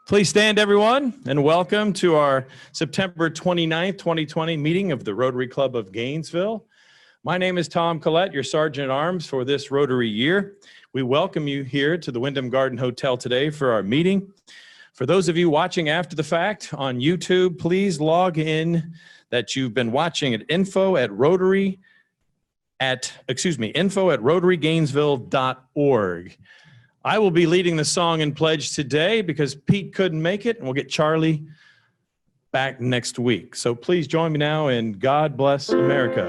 Please stand, everyone, and welcome to our September 29th, 2020 meeting of the Rotary Club of Gainesville. My name is Tom Collette, your Sergeant at Arms for this Rotary year. We welcome you here to the Wyndham Garden Hotel today for our meeting. For those of you watching after the fact on YouTube, please log in that you've been watching at info@rotarygainesville.org. I will be leading the song and pledge today because Pete couldn't make it, and we'll get Charlie back next week. So please join me now in God Bless America.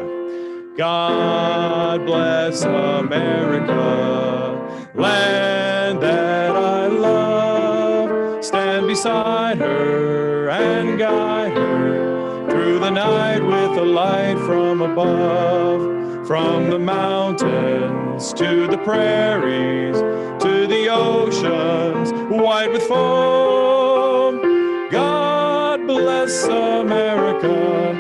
God bless America, land that I love. Stand beside her and guide her through the night with a light from above. From the mountains to the prairies, to the oceans white with foam. God bless America,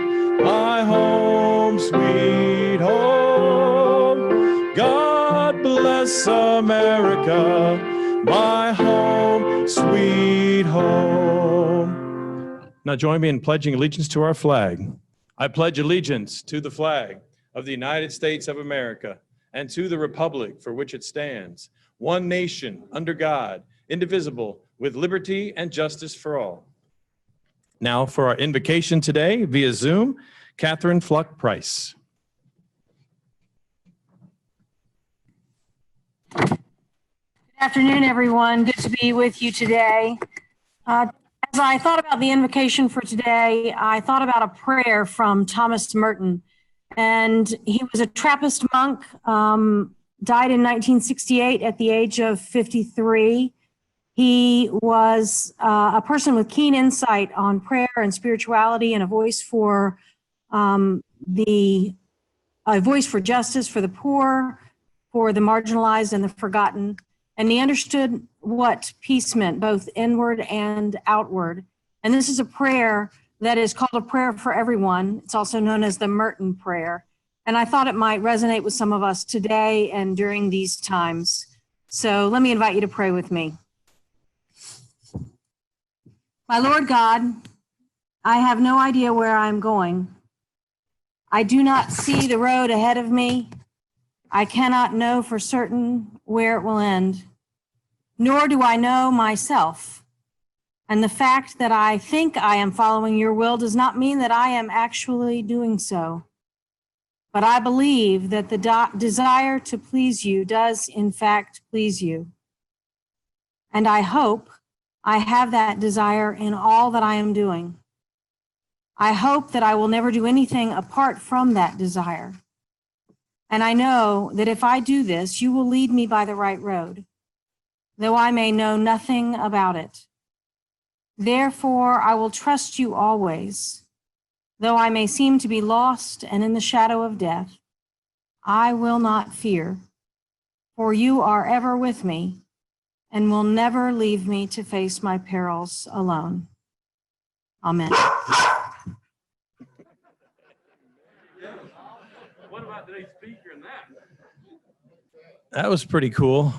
my home, sweet home. God bless America, my home, sweet home. Now join me in pledging allegiance to our flag. I pledge allegiance to the flag of the United States of America and to the republic for which it stands, one nation under God, indivisible, with liberty and justice for all. Now for our invocation today via Zoom, Catherine Fluck-Price. Good afternoon, everyone. Good to be with you today. As I thought about the invocation for today, I thought about a prayer from Thomas Merton. And he was a Trappist monk, died in 1968 at the age of 53. He was a person with keen insight on prayer and spirituality and a voice for justice for the poor, for the marginalized and the forgotten. And he understood what peace meant, both inward and outward. And this is a prayer that is called a prayer for everyone. It's also known as the Merton Prayer. And I thought it might resonate with some of us today and during these times. So let me invite you to pray with me. My Lord God, I have no idea where I'm going. I do not see the road ahead of me. I cannot know for certain where it will end, nor do I know myself. And the fact that I think I am following your will does not mean that I am actually doing so. But I believe that the desire to please you does in fact please you. And I hope I have that desire in all that I am doing. I hope that I will never do anything apart from that desire. And I know that if I do this, you will lead me by the right road, though I may know nothing about it. Therefore, I will trust you always. Though I may seem to be lost and in the shadow of death, I will not fear, for you are ever with me and will never leave me to face my perils alone. Amen. What about today's speaker and that? That was pretty cool.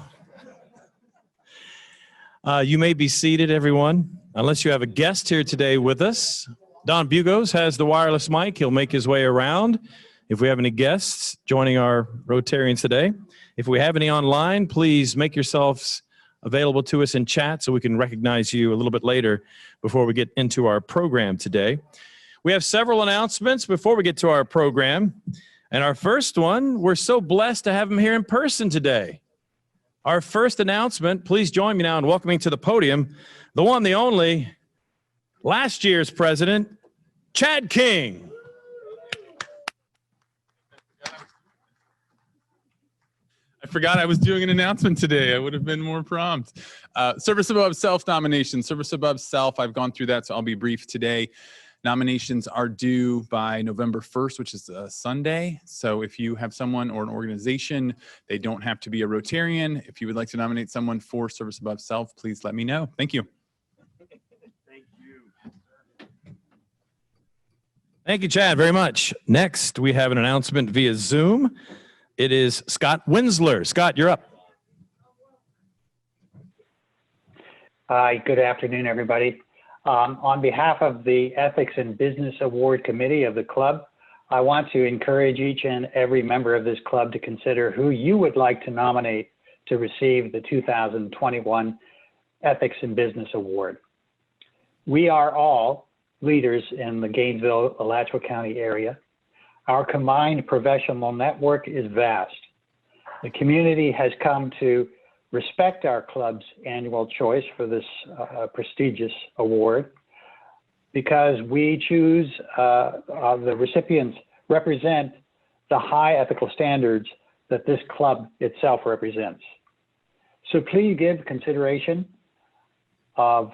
You may be seated, everyone. Unless you have a guest here today with us. Don Bugos has the wireless mic. He'll make his way around if we have any guests joining our Rotarians today. If we have any online, please make yourselves available to us in chat so we can recognize you a little bit later before we get into our program today. We have several announcements before we get to our program. And our first one, we're so blessed to have him here in person today. Our first announcement, please join me now in welcoming to the podium the one, the only, last year's president, Chad King. I forgot I was doing an announcement today. I would have been more prompt. Service Above Self nomination, Service Above Self. I've gone through that, so I'll be brief today. Nominations are due by November 1st, which is a Sunday. So if you have someone or an organization, they don't have to be a Rotarian. If you would like to nominate someone for Service Above Self, please let me know. Thank you. Thank you. Thank you, Chad, very much. Next, we have an announcement via Zoom. It is Scott Winsler. Scott, you're up. Hi, good afternoon, everybody. On behalf of the Ethics and Business Award Committee of the club, I want to encourage each and every member of this club to consider who you would like to nominate to receive the 2021 Ethics and Business Award. We are all leaders in the Gainesville, Alachua County area. Our combined professional network is vast. The community has come to respect our club's annual choice for this prestigious award because we choose the recipients represent the high ethical standards that this club itself represents. So please give consideration of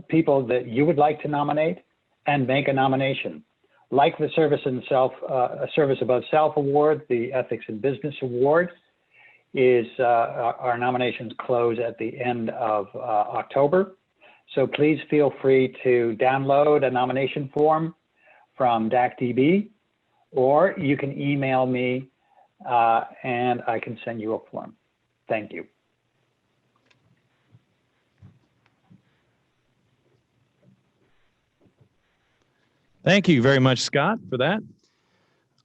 people that you would like to nominate and make a nomination. Like the Service Above Self Award, the Ethics in Business Award is our nominations close at the end of October. So please feel free to download a nomination form from DACDB, or you can email me and I can send you a form. Thank you. Thank you very much, Scott, for that.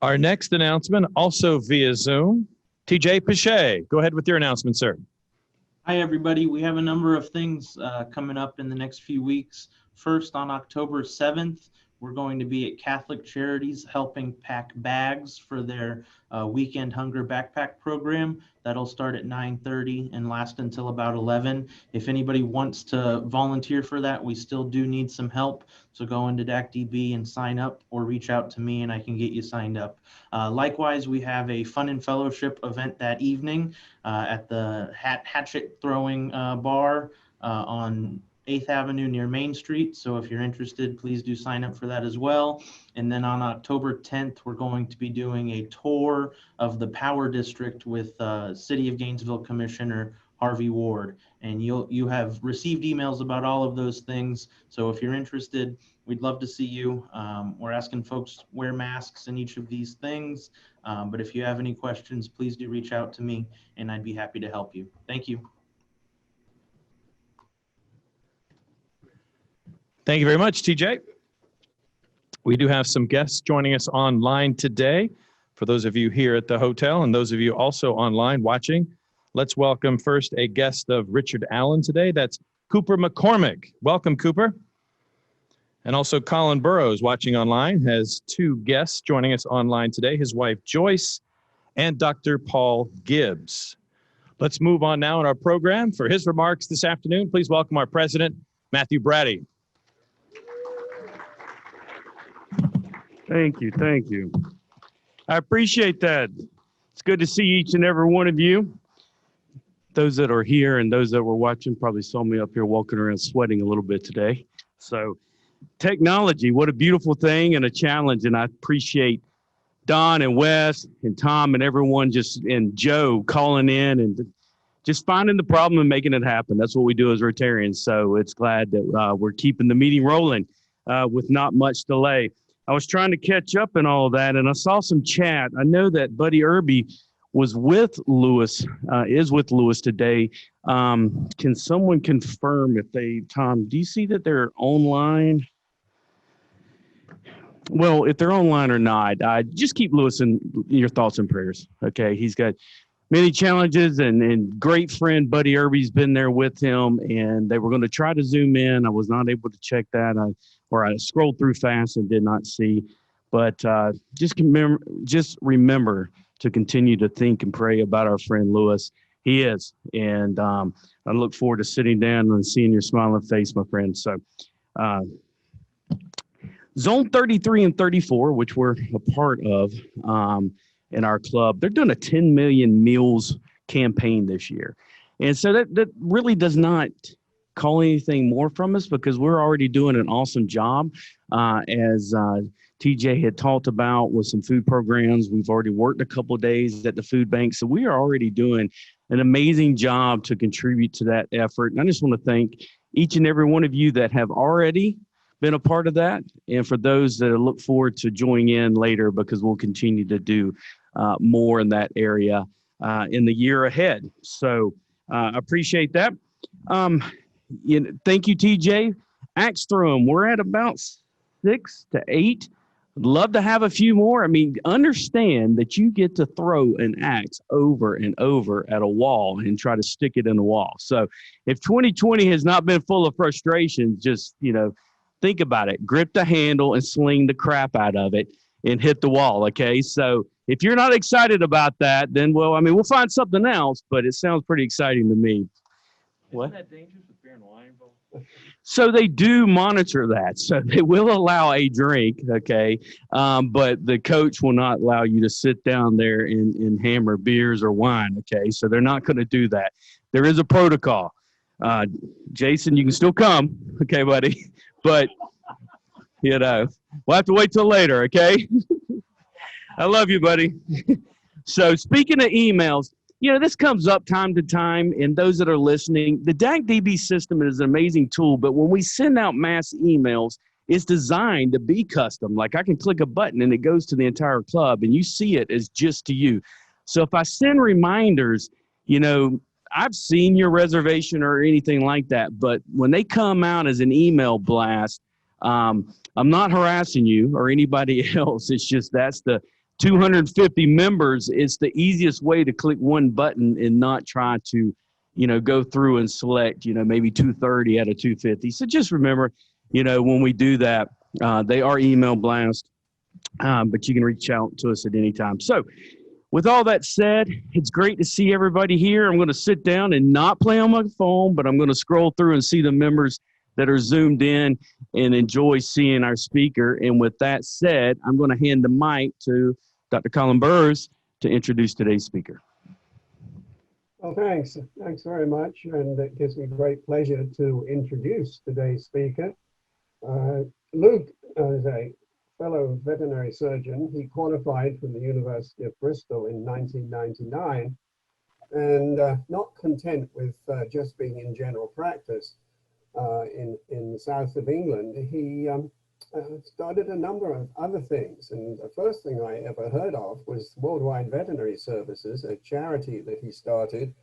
Our next announcement, also via Zoom, TJ Pichet. Go ahead with your announcement, sir. Hi, everybody. We have a number of things coming up in the next few weeks. First, on October 7th, we're going to be at Catholic Charities helping pack bags for their weekend hunger backpack program. That'll start at 9:30 and last until about 11. If anybody wants to volunteer for that, we still do need some help. So go into DACDB and sign up, or reach out to me and I can get you signed up. Likewise, we have a fun and fellowship event that evening at the hatchet throwing bar on 8th Avenue near Main Street. So if you're interested, please do sign up for that as well. And then on October 10th, we're going to be doing a tour of the Power District with City of Gainesville Commissioner Harvey Ward. And you have received emails about all of those things. So if you're interested, we'd love to see you. We're asking folks to wear masks in each of these things. But if you have any questions, please do reach out to me and I'd be happy to help you. Thank you. Thank you very much, TJ. We do have some guests joining us online today. For those of you here at the hotel and those of you also online watching, let's welcome first a guest of Richard Allen today. That's Cooper McCormick. Welcome, Cooper. And also Colin Burrows watching online has two guests joining us online today, his wife Joyce and Dr. Paul Gibbs. Let's move on now in our program. For his remarks this afternoon, please welcome our president, Matthew Brady. Thank you. Thank you. I appreciate that. It's good to see each and every one of you. Those that are here and those that were watching probably saw me up here walking around sweating a little bit today. So technology, what a beautiful thing and a challenge. And I appreciate Don and Wes and Tom and everyone and Joe calling in and just finding the problem and making it happen. That's what we do as Rotarians. So it's glad that we're keeping the meeting rolling with not much delay. I was trying to catch up and all of that, and I saw some chat. I know that Buddy Irby was with Lewis, is with Lewis today. Can someone confirm if Tom, do you see that they're online? Well, if they're online or not, just keep Lewis in your thoughts and prayers, okay? He's got many challenges, and great friend Buddy Irby's been there with him, and they were going to try to Zoom in. I was not able to check that. I scrolled through fast and did not see. But just remember to continue to think and pray about our friend Lewis. He is. And I look forward to sitting down and seeing your smiling face, my friend. So Zone 33 and 34, which we're a part of in our club, they're doing a 10 million meals campaign this year. And so that really does not call anything more from us because we're already doing an awesome job. As TJ had talked about with some food programs, we've already worked a couple of days at the food bank. So we are already doing an amazing job to contribute to that effort. And I just want to thank each and every one of you that have already been a part of that. And for those that look forward to joining in later, because we'll continue to do more in that area in the year ahead. So I appreciate that. Thank you, TJ. Axe throw 'em. We're at about 6 to 8. I'd love to have a few more. I mean, understand that you get to throw an axe over and over at a wall and try to stick it in the wall. So if 2020 has not been full of frustration, just, think about it. Grip the handle and sling the crap out of it and hit the wall, okay? So if you're not excited about that, then, we'll find something else, but it sounds pretty exciting to me. What? Isn't that dangerous with beer and wine involved? So they do monitor that. So they will allow a drink, okay? But the coach will not allow you to sit down there and hammer beers or wine, okay? So they're not going to do that. There is a protocol. Jason, you can still come, okay, buddy? But, we'll have to wait till later, okay? I love you, buddy. So speaking of emails, this comes up time to time, and those that are listening, the DACDB system is an amazing tool, but when we send out mass emails, it's designed to be custom. Like I can click a button and it goes to the entire club, and you see it as just to you. So if I send reminders, I've seen your reservation or anything like that, but when they come out as an email blast, I'm not harassing you or anybody else. It's just that's the 250 members. It's the easiest way to click one button and not try to, go through and select, maybe 230 out of 250. So just remember, when we do that, they are email blast, but you can reach out to us at any time. So with all that said, it's great to see everybody here. I'm going to sit down and not play on my phone, but I'm going to scroll through and see the members that are zoomed in and enjoy seeing our speaker. And with that said, I'm going to hand the mic to Dr. Colin Burrs to introduce today's speaker. Well, thanks. Thanks very much. And it gives me great pleasure to introduce today's speaker. Luke is a fellow veterinary surgeon. He qualified from the University of Bristol in 1999. And not content with just being in general practice in the south of England, he started a number of other things. And the first thing I ever heard of was Worldwide Veterinary Services, a charity that he started,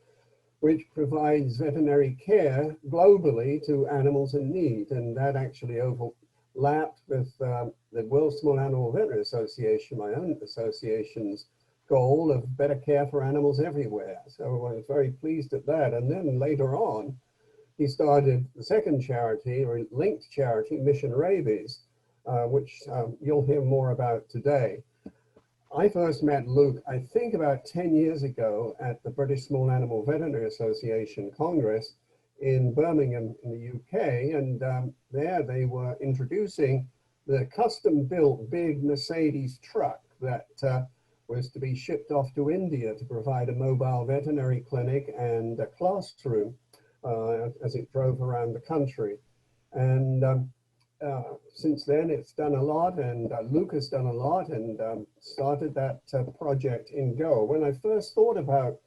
which provides veterinary care globally to animals in need. And that actually overlapped with the World Small Animal Veterinary Association, my own association's goal of better care for animals everywhere. So I was very pleased at that. And then later on, he started the second charity, or linked charity, Mission Rabies, which you'll hear more about today. I first met Luke, I think about 10 years ago at the British Small Animal Veterinary Association Congress in Birmingham in the UK. And there they were introducing the custom-built big Mercedes truck that was to be shipped off to India to provide a mobile veterinary clinic and a classroom as it drove around the country. And since then, it's done a lot, and Luke has done a lot, and started that project in Go. When I first thought about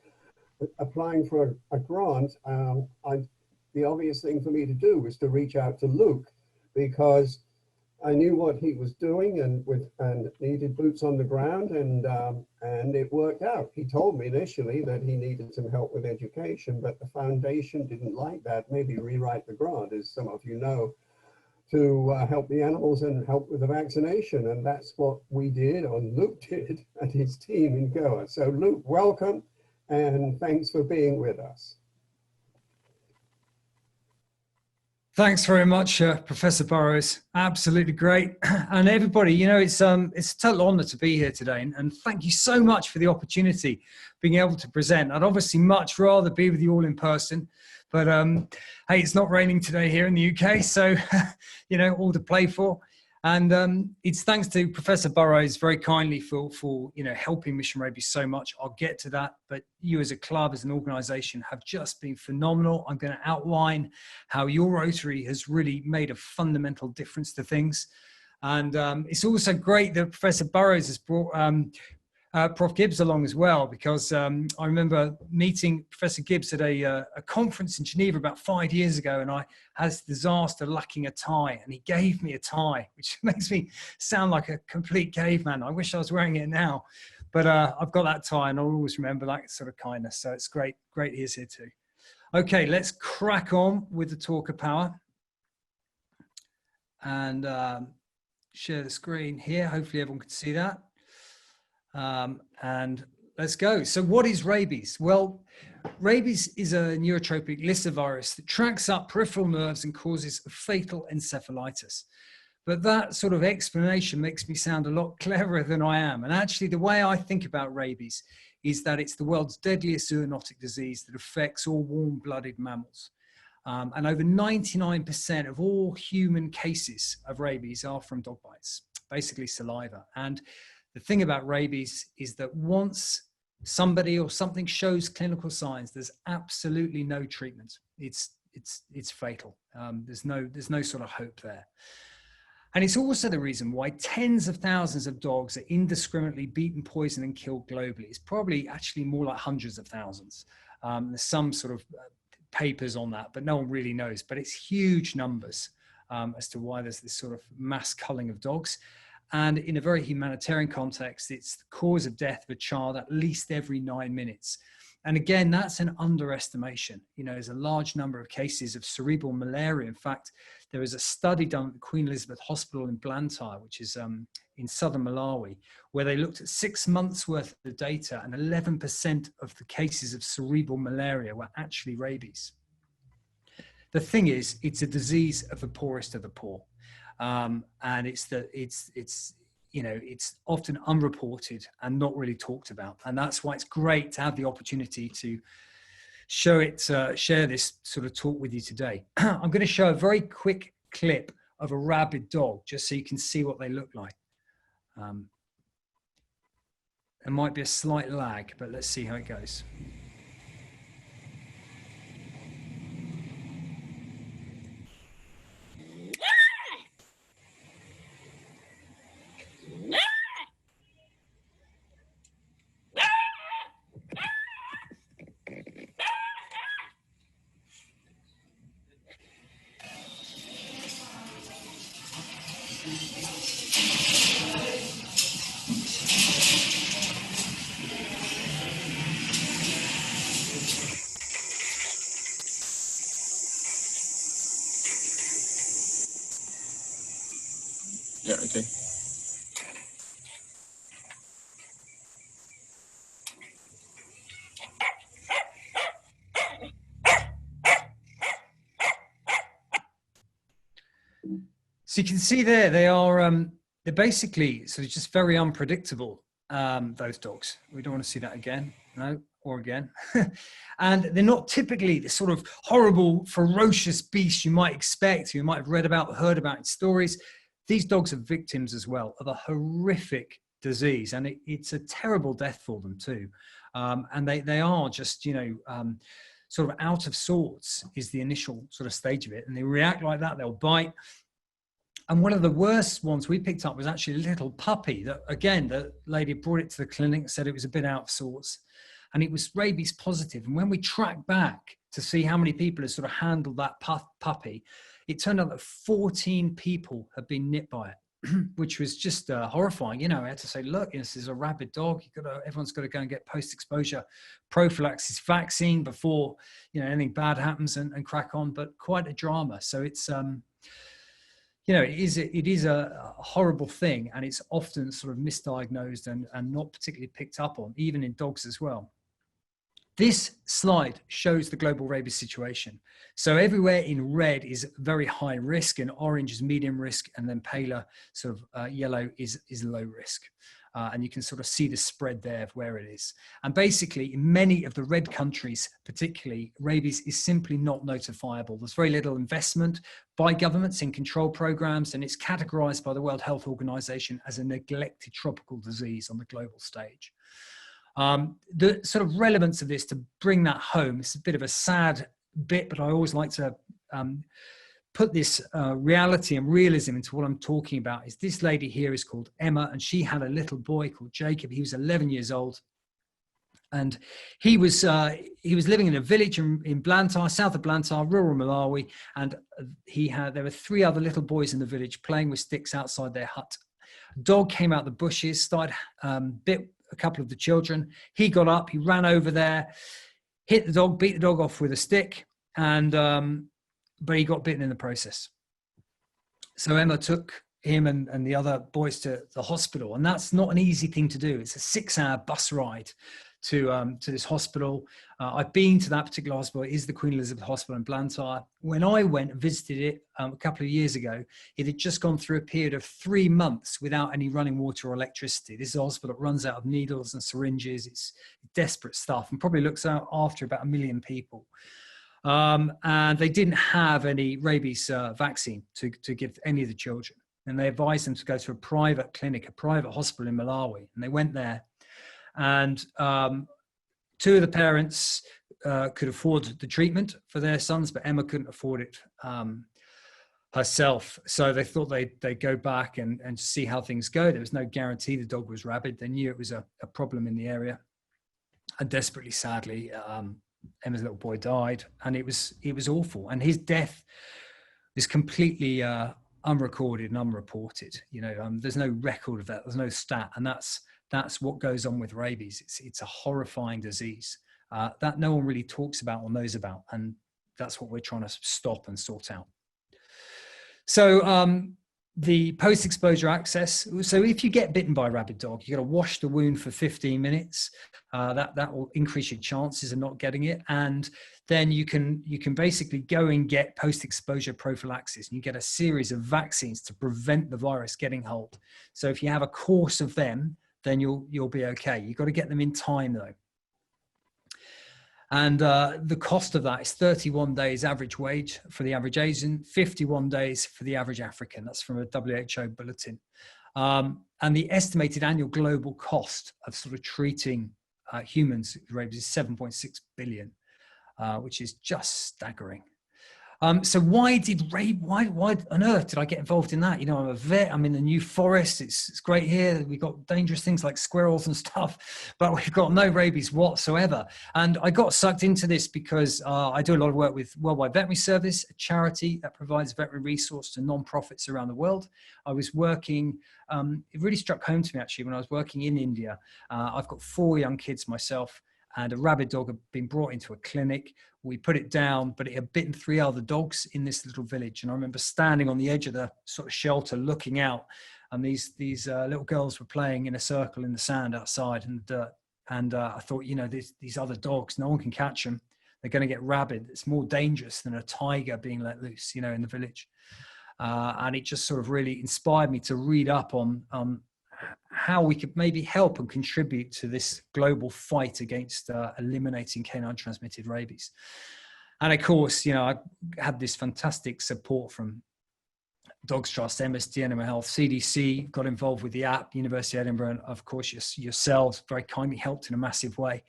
applying for a grant, the obvious thing for me to do was to reach out to Luke, because I knew what he was doing and needed boots on the ground, and it worked out. He told me initially that he needed some help with education, but the foundation didn't like that. Maybe rewrite the grant, as some of you know, to help the animals and help with the vaccination. And that's what we did, or Luke did, and his team in Goa. So Luke, welcome, and thanks for being with us. Thanks very much, Professor Burrows. Absolutely great. And everybody, it's a total honor to be here today. And thank you so much for the opportunity being able to present. I'd obviously much rather be with you all in person, but hey, it's not raining today here in the UK, so, all to play for. And it's thanks to Professor Burrows very kindly for helping Mission Rabies so much. I'll get to that, but you as a club, as an organization, have just been phenomenal. I'm going to outline how your Rotary has really made a fundamental difference to things. And it's also great that Professor Burrows has brought Prof. Gibbs along as well, because I remember meeting Professor Gibbs at a conference in Geneva about 5 years ago, and I had this disaster lacking a tie, and he gave me a tie, which makes me sound like a complete caveman. I wish I was wearing it now, but I've got that tie, and I'll always remember that sort of kindness. So it's great he's here too. Okay, let's crack on with the talk of power. And share the screen here. Hopefully everyone can see that. And let's go. So what is rabies? Well, rabies is a neurotropic lyssavirus that tracks up peripheral nerves and causes fatal encephalitis. But that sort of explanation makes me sound a lot cleverer than I am. And actually, the way I think about rabies is that it's the world's deadliest zoonotic disease that affects all warm-blooded mammals. And over 99% of all human cases of rabies are from dog bites, basically saliva. And the thing about rabies is that once somebody or something shows clinical signs, there's absolutely no treatment. It's fatal. There's no sort of hope there. And it's also the reason why tens of thousands of dogs are indiscriminately beaten, poisoned, and killed globally. It's probably actually more like hundreds of thousands. There's some sort of papers on that, but no one really knows. But it's huge numbers as to why there's this sort of mass culling of dogs. And in a very humanitarian context, it's the cause of death of a child at least every 9 minutes. And again, that's an underestimation. You know, there's a large number of cases of cerebral malaria. In fact, there was a study done at the Queen Elizabeth Hospital in Blantyre, which is in southern Malawi, where they looked at 6 months worth of data, and 11% of the cases of cerebral malaria were actually rabies. The thing is, it's a disease of the poorest of the poor. And it's often unreported and not really talked about. And that's why it's great to have the opportunity to share this sort of talk with you today. I'm going to show a very quick clip of a rabid dog, just so you can see what they look like. There might be a slight lag, but let's see how it goes. Yeah, okay. So you can see there, they're basically sort of just very unpredictable, those dogs. We don't want to see that again, no, or again. And they're not typically the sort of horrible, ferocious beasts you might expect, you might have read about, heard about in stories. These dogs are victims as well of a horrific disease, and it's a terrible death for them too. And they are just, sort of out of sorts is the initial sort of stage of it. And they react like that, they'll bite. And one of the worst ones we picked up was actually a little puppy that, again, the lady brought it to the clinic and said it was a bit out of sorts. And it was rabies positive. And when we tracked back to see how many people had sort of handled that puppy, it turned out that 14 people had been nipped by it, which was just horrifying. You know, I had to say, look, this is a rabid dog. Everyone's got to go and get post-exposure prophylaxis vaccine before, anything bad happens and crack on. But quite a drama. So it's, it is a horrible thing, and it's often sort of misdiagnosed and not particularly picked up on, even in dogs as well. This slide shows the global rabies situation. So everywhere in red is very high risk, and orange is medium risk, and then paler sort of yellow is low risk. And you can sort of see the spread there of where it is. And basically, in many of the red countries, particularly, rabies is simply not notifiable. There's very little investment by governments in control programs, and it's categorized by the World Health Organization as a neglected tropical disease on the global stage. The sort of relevance of this, to bring that home, it's a bit of a sad bit, but I always like to put this reality and realism into what I'm talking about. Is this lady here is called Emma, and she had a little boy called Jacob. He was 11 years old, and he was living in a village in Blantyre, south of Blantyre, rural Malawi, and there were 3 other little boys in the village playing with sticks outside their hut. A dog came out the bushes, started bit a couple of the children. He got up, he ran over there. hit the dog, beat the dog off with a stick, and but he got bitten in the process. So Emma took him and the other boys to the hospital, and that's not an easy thing to do. It's a 6-hour bus ride to this hospital. I've been to that particular hospital. It is the Queen Elizabeth Hospital in Blantyre. When I went and visited it a couple of years ago, it had just gone through a period of 3 months without any running water or electricity. This is a hospital that runs out of needles and syringes. It's desperate stuff, and probably looks out after about 1 million people. And they didn't have any rabies vaccine to give any of the children. And they advised them to go to a private clinic, a private hospital in Malawi. And they went there. And 2 of the parents could afford the treatment for their sons, but Emma couldn't afford it herself. So they thought they'd go back and see how things go. There was no guarantee the dog was rabid. They knew it was a problem in the area. And desperately, sadly, Emma's little boy died, and it was awful. And his death is completely unrecorded and unreported. You know, there's no record of that. There's no stat, and that's what goes on with rabies. It's a horrifying disease that no one really talks about or knows about, and that's what we're trying to stop and sort out. So the post-exposure access. So if you get bitten by a rabid dog, you got to wash the wound for 15 minutes. That will increase your chances of not getting it, and then you can basically go and get post-exposure prophylaxis, and you get a series of vaccines to prevent the virus getting hold. So if you have a course of them, then you'll be okay. You've got to get them in time though. And the cost of that is 31 days average wage for the average Asian, 51 days for the average African. That's from a WHO bulletin. And the estimated annual global cost of sort of treating humans with rabies is 7.6 billion, which is just staggering. So why on earth did I get involved in that? You know, I'm a vet, I'm in the New Forest, it's great here. We've got dangerous things like squirrels and stuff, but we've got no rabies whatsoever. And I got sucked into this because I do a lot of work with Worldwide Veterinary Service, a charity that provides veterinary resource to non-profits around the world. I was working, it really struck home to me actually when I was working in India. I've got 4 young kids myself, and a rabid dog had been brought into a clinic. We put it down, but it had bitten 3 other dogs in this little village. And I remember standing on the edge of the sort of shelter looking out, and these little girls were playing in a circle in the sand outside. And I thought, you know, these other dogs, no one can catch them. They're going to get rabid. It's more dangerous than a tiger being let loose, you know, in the village. And it just sort of really inspired me to read up on how we could maybe help and contribute to this global fight against eliminating canine transmitted rabies. And of course, you know, I had this fantastic support from Dogs Trust, MSD, Animal Health, CDC, got involved with the app, University of Edinburgh, and of course yourselves very kindly helped in a massive way.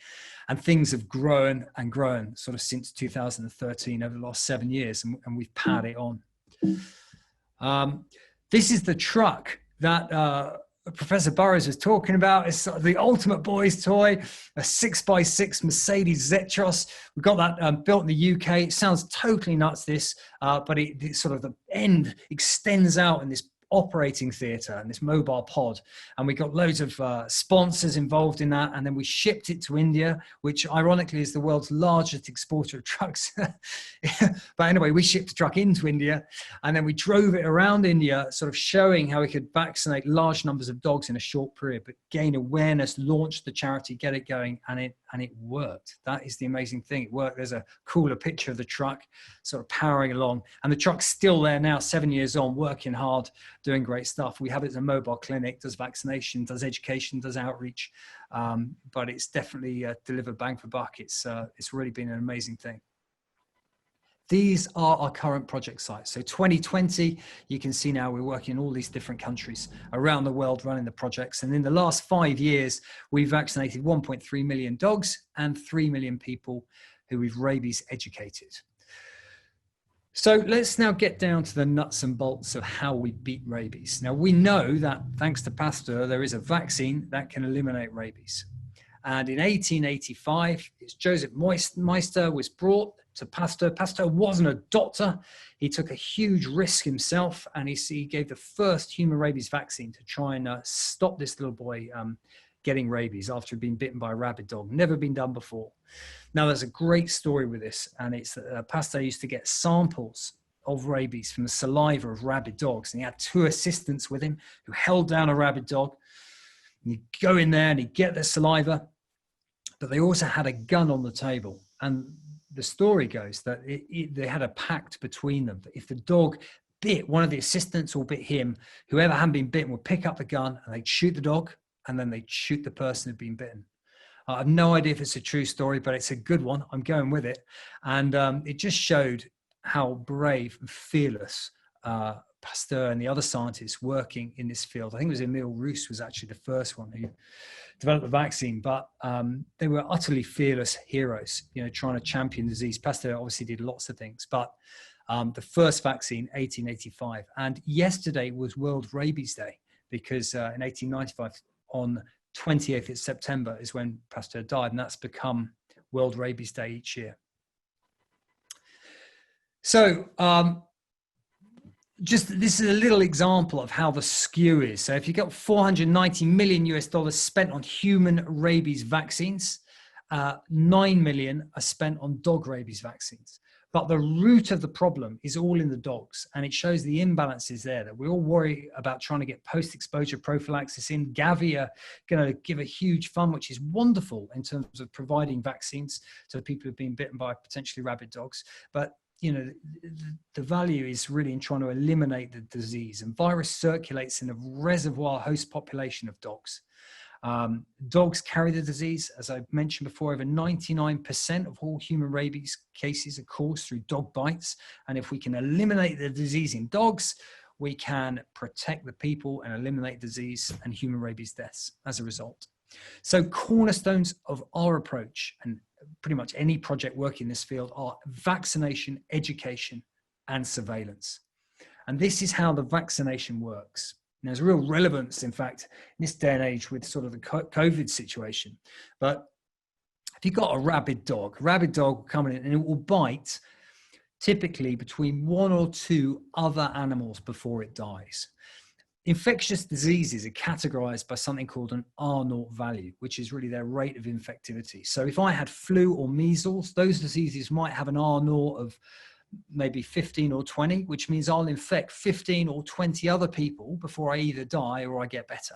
And things have grown and grown sort of since 2013 over the last 7 years, and we've powered it on. This is the truck that Professor Burrows was talking about. It's sort of the ultimate boy's toy, a 6x6 Mercedes Zetros. We've got that built in the UK. It sounds totally nuts, this, but it sort of the end extends out in this operating theatre and this mobile pod, and we got loads of sponsors involved in that, and then we shipped it to India, which ironically is the world's largest exporter of trucks. But anyway, we shipped the truck into India, and then we drove it around India, sort of showing how we could vaccinate large numbers of dogs in a short period, but gain awareness, launch the charity, get it going, and it worked. That is the amazing thing. It worked. There's a cooler picture of the truck sort of powering along, and the truck's still there now, 7 years on, working hard, doing great stuff. We have it as a mobile clinic, does vaccination, does education, does outreach, but it's definitely delivered bang for buck. It's really been an amazing thing. These are our current project sites. So 2020, you can see now we're working in all these different countries around the world running the projects. And in the last 5 years, we've vaccinated 1.3 million dogs and 3 million people who we've rabies educated. So let's now get down to the nuts and bolts of how we beat rabies. Now, we know that thanks to Pasteur, there is a vaccine that can eliminate rabies. And in 1885, Joseph Meister was brought to Pasteur. Pasteur wasn't a doctor. He took a huge risk himself, and he gave the first human rabies vaccine to try and stop this little boy getting rabies after being bitten by a rabid dog. Never been done before. Now, there's a great story with this, and it's that Pasteur used to get samples of rabies from the saliva of rabid dogs, and he had 2 assistants with him who held down a rabid dog. And you go in there and you get the saliva, but they also had a gun on the table. And the story goes that they had a pact between them that if the dog bit one of the assistants or bit him, whoever hadn't been bitten would pick up the gun and they'd shoot the dog, and then they'd shoot the person who'd been bitten. I have no idea if it's a true story, but it's a good one. I'm going with it. And it just showed how brave and fearless Pasteur and the other scientists working in this field. I think it was Emile Roos was actually the first one who developed the vaccine, but they were utterly fearless heroes, trying to champion disease. Pasteur obviously did lots of things, but the first vaccine, 1885. And yesterday was World Rabies Day, because in 1895, on 28th of September is when Pasteur died, and that's become World Rabies Day each year. So just this is a little example of how the skew is. So if you got $490 million spent on human rabies vaccines, 9 million are spent on dog rabies vaccines. But the root of the problem is all in the dogs, and it shows the imbalances there, that we all worry about trying to get post-exposure prophylaxis in. Gavi are going to give a huge fund, which is wonderful in terms of providing vaccines to people who've been bitten by potentially rabid dogs. But the value is really in trying to eliminate the disease, and virus circulates in a reservoir host population of dogs. Dogs carry the disease. As I mentioned before, over 99% of all human rabies cases are caused through dog bites. And if we can eliminate the disease in dogs, we can protect the people and eliminate disease and human rabies deaths as a result. So cornerstones of our approach, and pretty much any project working in this field, are vaccination, education, and surveillance. And this is how the vaccination works. And there's real relevance, in fact, in this day and age with sort of the COVID situation. But if you've got a rabid dog will come in and it will bite typically between 1 or 2 other animals before it dies. Infectious diseases are categorized by something called an R0 value, which is really their rate of infectivity. So if I had flu or measles, those diseases might have an R0 of maybe 15 or 20, which means I'll infect 15 or 20 other people before I either die or I get better.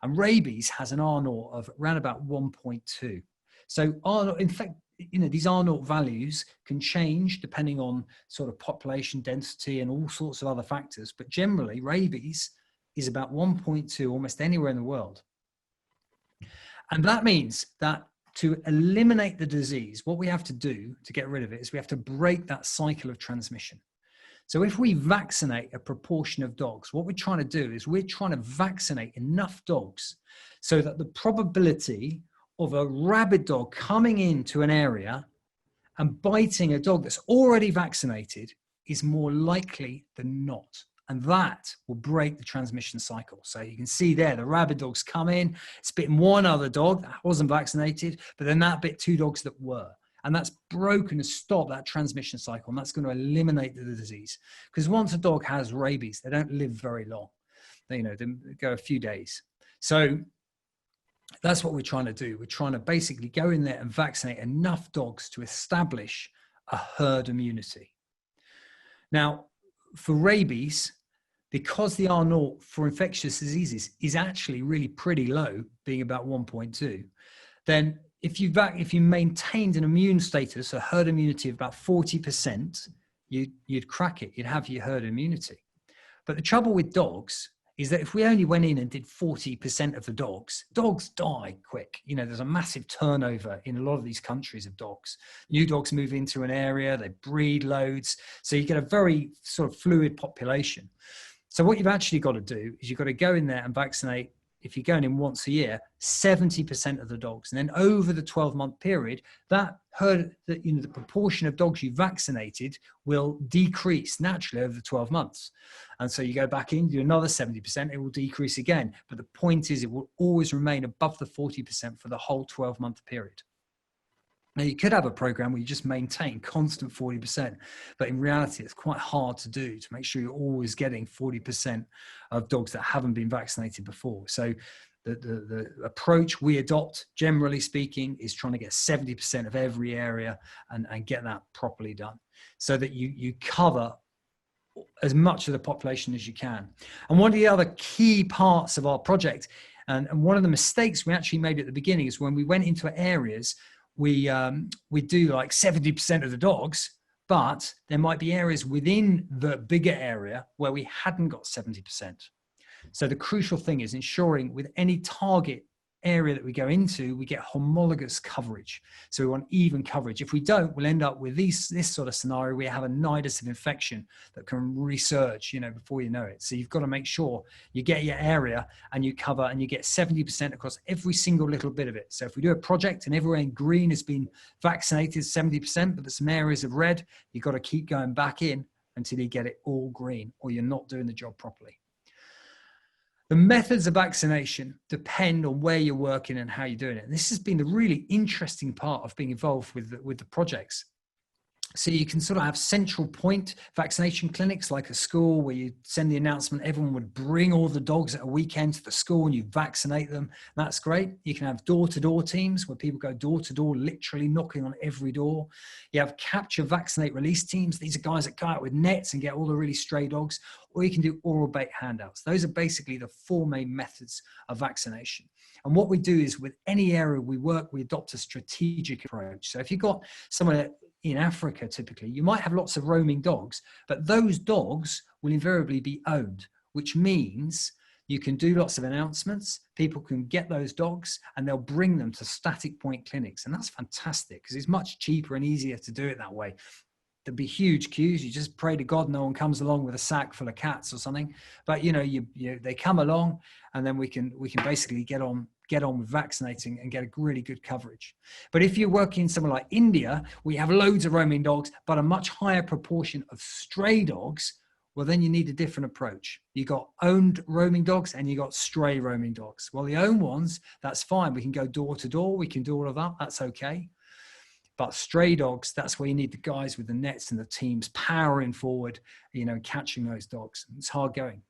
And rabies has an R0 of around about 1.2. So in fact, these R0 values can change depending on sort of population density and all sorts of other factors. But generally, rabies is about 1.2 almost anywhere in the world. And that means that to eliminate the disease, what we have to do to get rid of it is we have to break that cycle of transmission. So if we vaccinate a proportion of dogs, what we're trying to do is we're trying to vaccinate enough dogs so that the probability of a rabid dog coming into an area and biting a dog that's already vaccinated is more likely than not. And that will break the transmission cycle. So you can see there, the rabid dogs come in, it's bitten 1 other dog that wasn't vaccinated, but then that bit 2 dogs that were. And that's broken to stop that transmission cycle. And that's going to eliminate the disease. Because once a dog has rabies, they don't live very long. They go a few days. So that's what we're trying to do. We're trying to basically go in there and vaccinate enough dogs to establish a herd immunity. Now, for rabies, because the R0 for infectious diseases is actually really pretty low, being about 1.2, then if you maintained an immune status, a herd immunity of about 40%, you'd crack it. You'd have your herd immunity. But the trouble with dogs is that if we only went in and did 40% of the dogs die quick. There's a massive turnover in a lot of these countries of dogs. New dogs move into an area, they breed loads. So you get a very sort of fluid population. So what you've actually got to do is you've got to go in there and vaccinate, if you're going in once a year, 70% of the dogs. And then over the 12-month period, that herd, the proportion of dogs you vaccinated will decrease naturally over the 12 months. And so you go back in, do another 70%, it will decrease again. But the point is it will always remain above the 40% for the whole 12-month period. Now, you could have a program where you just maintain constant 40%, but in reality, it's quite hard to do, to make sure you're always getting 40% of dogs that haven't been vaccinated before. So the approach we adopt, generally speaking, is trying to get 70% of every area and get that properly done, so that you cover as much of the population as you can. And one of the other key parts of our project, and one of the mistakes we actually made at the beginning, is when we went into areas, we do like 70% of the dogs, but there might be areas within the bigger area where we hadn't got 70%. So the crucial thing is ensuring with any target area that we go into, we get homologous coverage. So we want even coverage. If we don't, we'll end up with this sort of scenario where you have a nidus of infection that can resurge, before you know it. So you've got to make sure you get your area and you cover, and you get 70% across every single little bit of it. So if we do a project and everywhere in green has been vaccinated 70%, but there's some areas of red, you've got to keep going back in until you get it all green, or you're not doing the job properly. The methods of vaccination depend on where you're working and how you're doing it. And this has been the really interesting part of being involved with the projects. So you can sort of have central point vaccination clinics, like a school where you send the announcement, everyone would bring all the dogs at a weekend to the school and you vaccinate them. That's great. You can have door-to-door teams where people go door-to-door, literally knocking on every door. You have capture, vaccinate, release teams. These are guys that go out with nets and get all the really stray dogs. Or you can do oral bait handouts. Those are basically the four main methods of vaccination. And what we do is with any area we work, we adopt a strategic approach. So if you've got someone in Africa, typically, you might have lots of roaming dogs, but those dogs will invariably be owned, which means you can do lots of announcements, people can get those dogs and they'll bring them to static point clinics. And that's fantastic because it's much cheaper and easier to do it that way. There'd be huge queues. You just pray to God no one comes along with a sack full of cats or something. But they come along, and then we can basically get on with vaccinating and get a really good coverage. But if you're working somewhere like India, we have loads of roaming dogs, but a much higher proportion of stray dogs, well, then you need a different approach. You got owned roaming dogs and you got stray roaming dogs. Well, the owned ones, that's fine. We can go door to door. We can do all of that. That's okay. But stray dogs, that's where you need the guys with the nets and the teams powering forward, catching those dogs. It's hard going.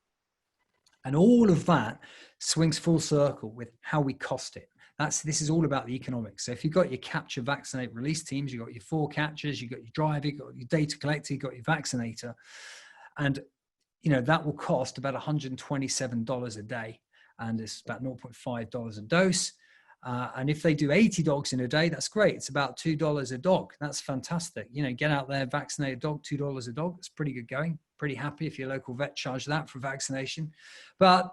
And all of that swings full circle with how we cost it. This is all about the economics. So if you've got your capture, vaccinate, release teams, you've got your 4 catchers, you've got your driver, you've got your data collector, you've got your vaccinator. And, that will cost about $127 a day. And it's about $0.5 a dose. And if they do 80 dogs in a day, that's great. It's about $2 a dog. That's fantastic. Get out there, vaccinate a dog, $2 a dog. That's pretty good going. Pretty happy if your local vet charged that for vaccination. But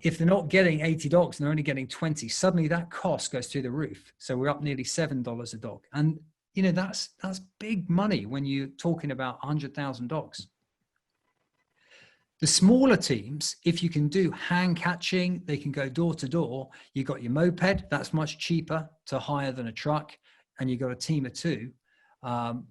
if they're not getting 80 dogs and they're only getting 20, suddenly that cost goes through the roof. So we're up nearly $7 a dog. And, that's big money when you're talking about 100,000 dogs. The smaller teams, if you can do hand catching, they can go door to door. You've got your moped, that's much cheaper to hire than a truck. And you've got a team of 2, that's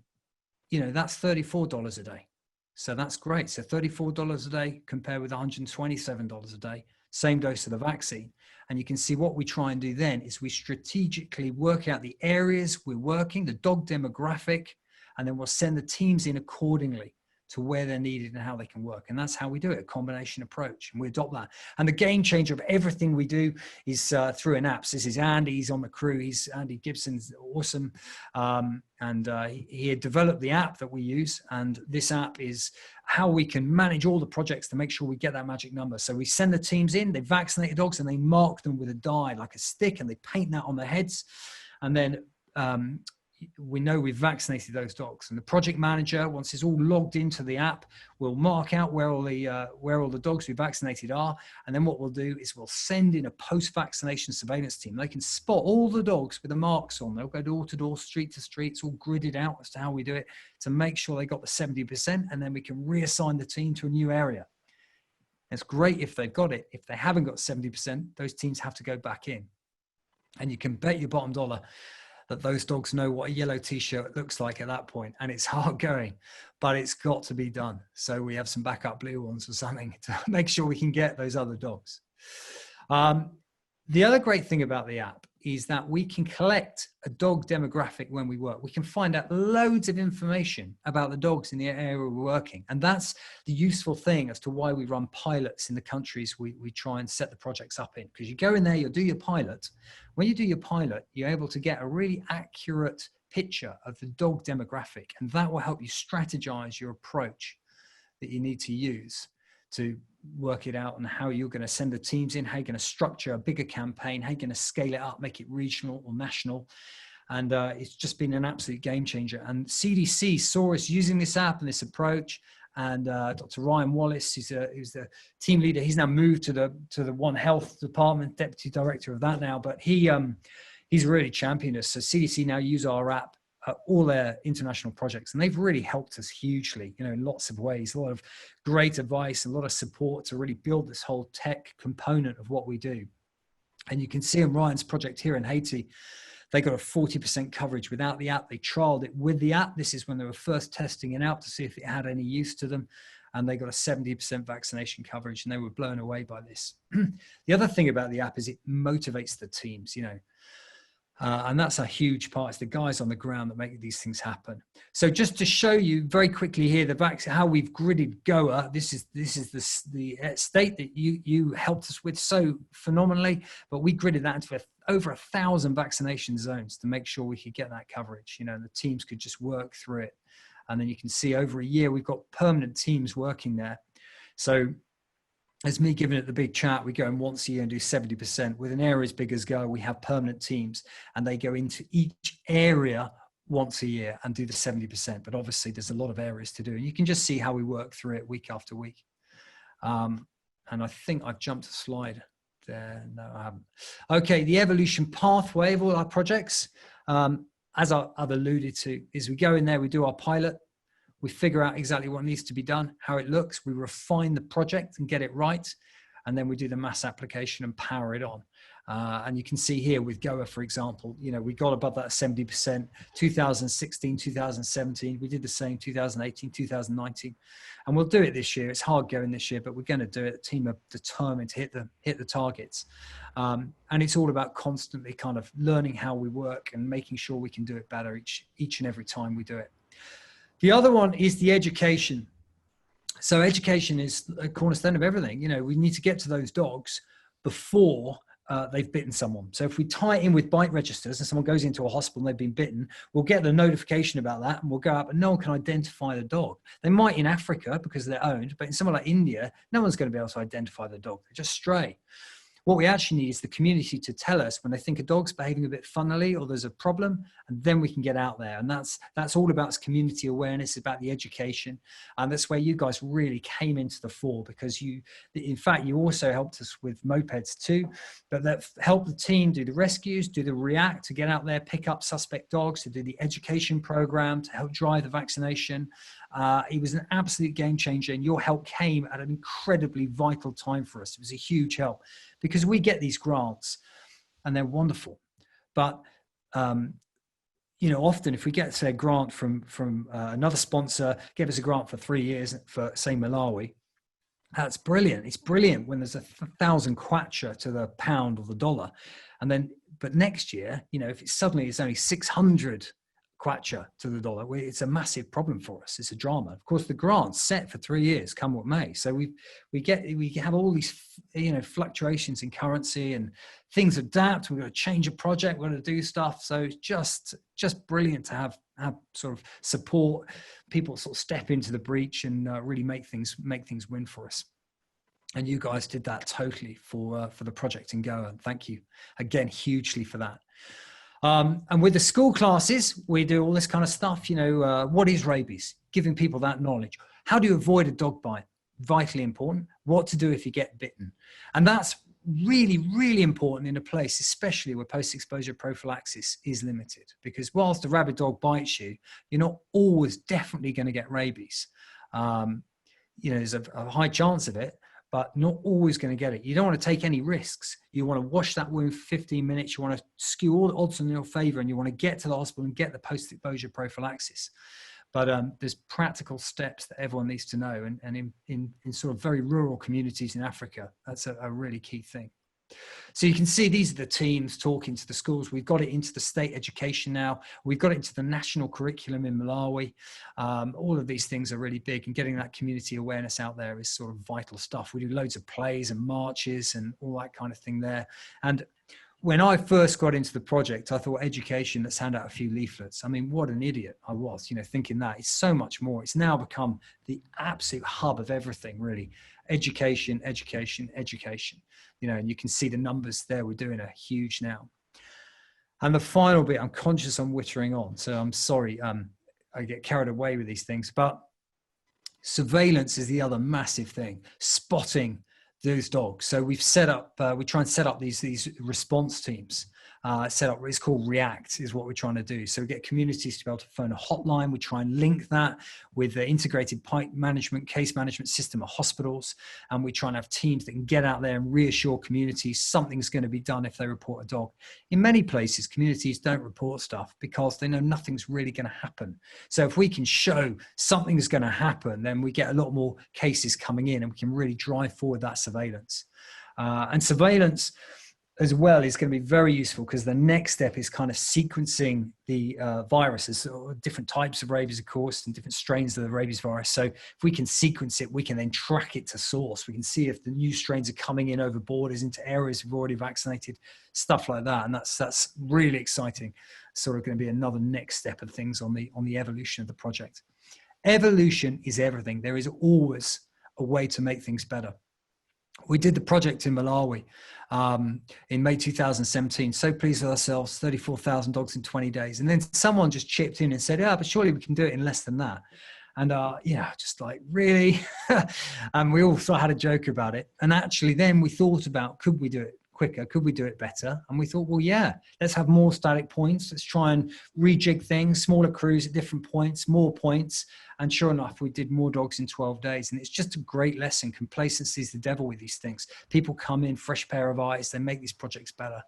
$34 a day. So that's great. So $34 a day compared with $127 a day, same dose of the vaccine. And you can see what we try and do then is we strategically work out the areas we're working, the dog demographic, and then we'll send the teams in accordingly to where they're needed and how they can work. And that's how we do it, a combination approach. And we adopt that. And the game changer of everything we do is through an app. So this is Andy, he's on the crew. Andy Gibson's awesome. He had developed the app that we use. And this app is how we can manage all the projects to make sure we get that magic number. So we send the teams in, they vaccinate the dogs and they mark them with a dye, like a stick, and they paint that on their heads. And then we know we've vaccinated those dogs, and the project manager, once it's all logged into the app, will mark out where all the dogs we vaccinated are. And then what we'll do is we'll send in a post-vaccination surveillance team. They can spot all the dogs with the marks on. They'll go door to door, street to street. It's all gridded out as to how we do it to make sure they got the 70%, and then we can reassign the team to a new area. It's great if they've got it. If they haven't got 70%, those teams have to go back in. And you can bet your bottom dollar that those dogs know what a yellow t-shirt looks like at that point. And it's hard going, but it's got to be done. So we have some backup blue ones or something to make sure we can get those other dogs. The other great thing about the app is that we can collect a dog demographic when we work. We can find out loads of information about the dogs in the area we're working. And that's the useful thing as to why we run pilots in the countries we try and set the projects up in. Because you go in there, you'll do your pilot. When you do your pilot, you're able to get a really accurate picture of the dog demographic, and that will help you strategize your approach that you need to use to work it out and how you're going to send the teams in, how you're going to structure a bigger campaign, how you're going to scale it up, make it regional or national. And it's just been an absolute game changer. And CDC saw us using this app and this approach. And Dr. Ryan Wallace, who's the team leader, he's now moved to the One Health department, deputy director of that now. But he's really championed us. So CDC now use our app all their international projects, and they've really helped us hugely, in lots of ways. A lot of great advice, a lot of support to really build this whole tech component of what we do. And you can see in Ryan's project here in Haiti, they got a 40% coverage without the app. They trialed it with the app. This is when they were first testing it out to see if it had any use to them. And they got a 70% vaccination coverage, and they were blown away by this. The other thing about the app is it motivates the teams, and that's a huge part. It's the guys on the ground that make these things happen. So just to show you very quickly here, how we've gridded Goa. This is the state that you helped us with so phenomenally, but we gridded that into over 1,000 vaccination zones to make sure we could get that coverage, and the teams could just work through it. And then you can see over a year, we've got permanent teams working there. So as me giving it the big chat, we go in once a year and do 70%. With an area as big as Goa, we have permanent teams, and they go into each area once a year and do the 70%. But obviously there's a lot of areas to do, and you can just see how we work through it week after week. And I think I've jumped a slide there. No, I haven't. Okay, the evolution pathway of all our projects, as I've alluded to, is we go in there, we do our pilot. We figure out exactly what needs to be done, how it looks. We refine the project and get it right. And then we do the mass application and power it on. And you can see here with Goa, for example, we got above that 70%, 2016, 2017. We did the same 2018, 2019. And we'll do it this year. It's hard going this year, but we're going to do it. The team are determined to hit the targets. And it's all about constantly kind of learning how we work and making sure we can do it better each and every time we do it. The other one is the education. So education is a cornerstone of everything. We need to get to those dogs before they've bitten someone. So if we tie it in with bite registers and someone goes into a hospital and they've been bitten, we'll get the notification about that and we'll go up, and no one can identify the dog. They might in Africa because they're owned, but in somewhere like India, no one's going to be able to identify the dog. They just stray. What we actually need is the community to tell us when they think a dog's behaving a bit funnily or there's a problem, and then we can get out there. And that's all about community awareness, about the education. And that's where you guys really came into the fore, because in fact, you also helped us with mopeds too, but that helped the team do the rescues, do the react, to get out there, pick up suspect dogs, to do the education program, to help drive the vaccination. It was an absolute game changer, and your help came at an incredibly vital time for us. It was a huge help, because we get these grants and they're wonderful. But, often if we get, say, a grant from another sponsor, give us a grant for 3 years for, say, Malawi, that's brilliant. It's brilliant when there's 1,000 kwacha to the pound or the dollar. But next year, if it's only 600 kwacha to the dollar, it's a massive problem for us. It's a drama. Of course, the grant's set for 3 years, come what may. So we have all these fluctuations in currency, and things adapt. We've got to change a project. We've got to do stuff. So it's just brilliant to have sort of support, people sort of step into the breach and really make things win for us. And you guys did that totally for the project in Goa. And thank you again hugely for that. And with the school classes, we do all this kind of stuff. What is rabies? Giving people that knowledge. How do you avoid a dog bite? Vitally important. What to do if you get bitten. And that's really, really important in a place, especially where post-exposure prophylaxis is limited. Because whilst a rabid dog bites you, you're not always definitely going to get rabies. There's a high chance of it, but not always going to get it. You don't want to take any risks. You want to wash that wound for 15 minutes. You want to skew all the odds in your favor, and you want to get to the hospital and get the post-exposure prophylaxis. But there's practical steps that everyone needs to know. And in sort of very rural communities in Africa, that's a really key thing. So you can see these are the teams talking to the schools. We've got it into the state education now. We've got it into the national curriculum in Malawi. All of these things are really big, and getting that community awareness out there is sort of vital stuff. We do loads of plays and marches and all that kind of thing there. And when I first got into the project, I thought education, let's hand out a few leaflets. I mean, what an idiot I was, thinking that. It's so much more. It's now become the absolute hub of everything, really. Education, education, education. And you can see the numbers there. We're doing a huge now. And the final bit, I'm conscious I'm wittering on, so I'm sorry. I get carried away with these things, but surveillance is the other massive thing. Spotting those dogs. So we've set up, we try and set up these response teams. It's called React is what we're trying to do. So we get communities to be able to phone a hotline. We try and link that with the integrated case management system at hospitals. And we try and have teams that can get out there and reassure communities something's going to be done if they report a dog. In many places, communities don't report stuff because they know nothing's really going to happen. So if we can show something's going to happen, then we get a lot more cases coming in and we can really drive forward that surveillance. And surveillance as well is going to be very useful because the next step is kind of sequencing the viruses, or different types of rabies, of course, and different strains of the rabies virus. So if we can sequence it, we can then track it to source. We can see if the new strains are coming in over borders into areas we've already vaccinated, stuff like that. And that's really exciting. Sort of going to be another next step of things on the evolution of the project. Evolution is everything. There is always a way to make things better. We did the project in Malawi in May 2017. So pleased with ourselves, 34,000 dogs in 20 days. And then someone just chipped in and said, but surely we can do it in less than that. And, just like, really? And we all sort of had a joke about it. And actually then we thought about, could we do it quicker? Could we do it better? And we thought, well, yeah, let's have more static points. Let's try and rejig things, smaller crews at different points, more points. And sure enough, we did more dogs in 12 days. And it's just a great lesson. Complacency is the devil with these things. People come in, fresh pair of eyes, they make these projects better.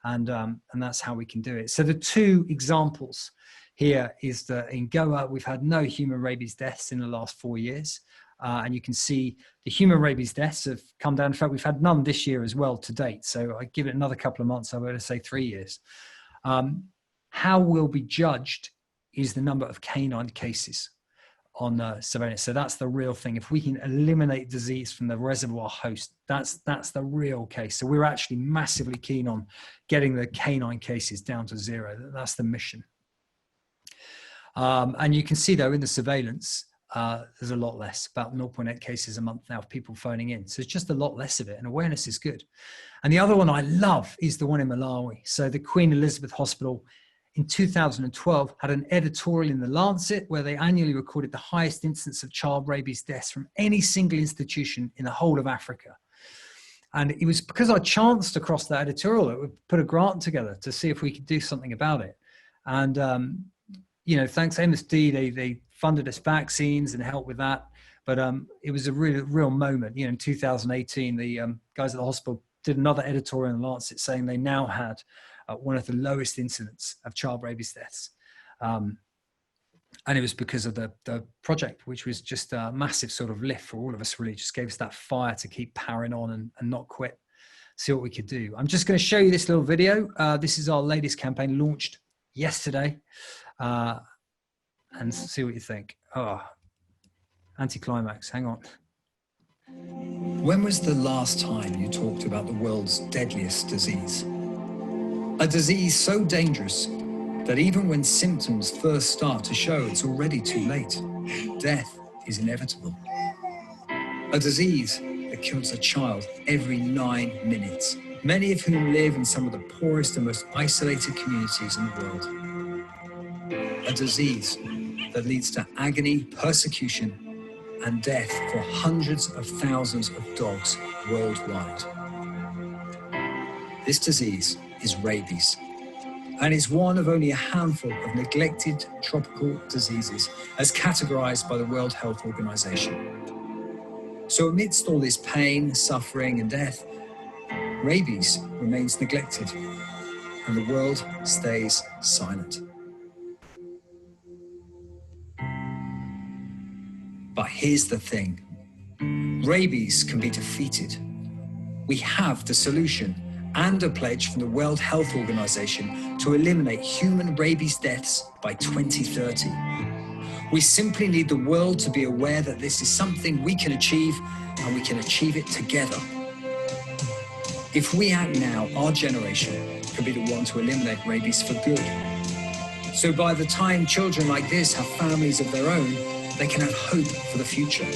And that's how we can do it. So the two examples here is that in Goa, we've had no human rabies deaths in the last 4 years. And you can see the human rabies deaths have come down. In fact, we've had none this year as well to date. So I give it another couple of months, I would say 3 years. How we'll be judged is the number of canine cases on surveillance. So that's the real thing. If we can eliminate disease from the reservoir host, that's the real case. So we're actually massively keen on getting the canine cases down to zero. That's the mission. And you can see though in the surveillance, there's a lot less, about 0.8 cases a month now of people phoning in. So it's just a lot less of it, and awareness is good. And the other one I love is the one in Malawi. So the Queen Elizabeth Hospital in 2012 had an editorial in The Lancet where they annually recorded the highest incidence of child rabies deaths from any single institution in the whole of Africa. And it was because I chanced across that editorial that we put a grant together to see if we could do something about it. And, thanks MSD, they funded us vaccines and helped with that. But it was a real moment. In 2018, the guys at the hospital did another editorial in The Lancet saying they now had one of the lowest incidents of child rabies deaths. And it was because of the project, which was just a massive sort of lift for all of us, really. Just gave us that fire to keep powering on and not quit, see what we could do. I'm just going to show you this little video. This is our latest campaign, launched yesterday. And see what you think. Anticlimax, hang on. When was the last time you talked about the world's deadliest disease? A disease so dangerous that even when symptoms first start to show, it's already too late. Death is inevitable. A disease that kills a child every 9 minutes, many of whom live in some of the poorest and most isolated communities in the world. A disease that leads to agony, persecution, and death for hundreds of thousands of dogs worldwide. This disease is rabies, and is one of only a handful of neglected tropical diseases as categorized by the World Health Organization. So amidst all this pain, suffering, and death, rabies remains neglected, and the world stays silent. But here's the thing. Rabies can be defeated. We have the solution. and a pledge from the World Health Organization to eliminate human rabies deaths by 2030. We simply need the world to be aware that this is something we can achieve, and we can achieve it together. If we act now, our generation could be the one to eliminate rabies for good. So by the time children like this have families of their own, they can have hope for the future.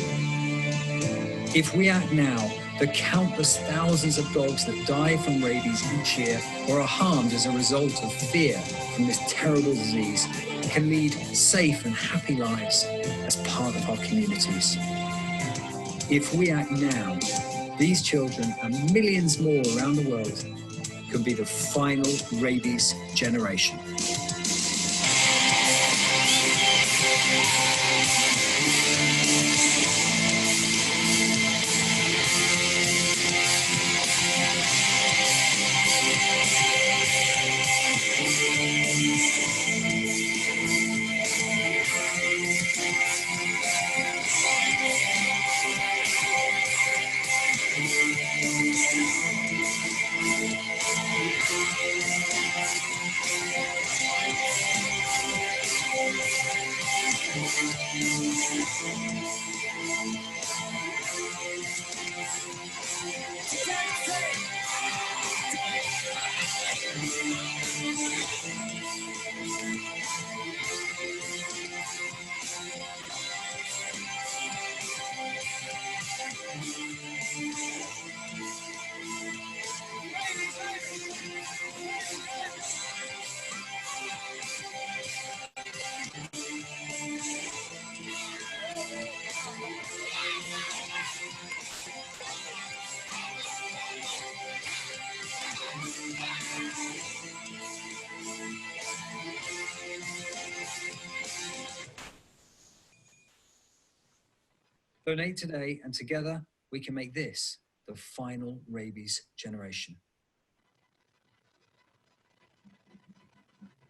If we act now, the countless thousands of dogs that die from rabies each year or are harmed as a result of fear from this terrible disease can lead safe and happy lives as part of our communities. If we act now, these children and millions more around the world could be the final rabies generation. Donate today, and together we can make this the final rabies generation.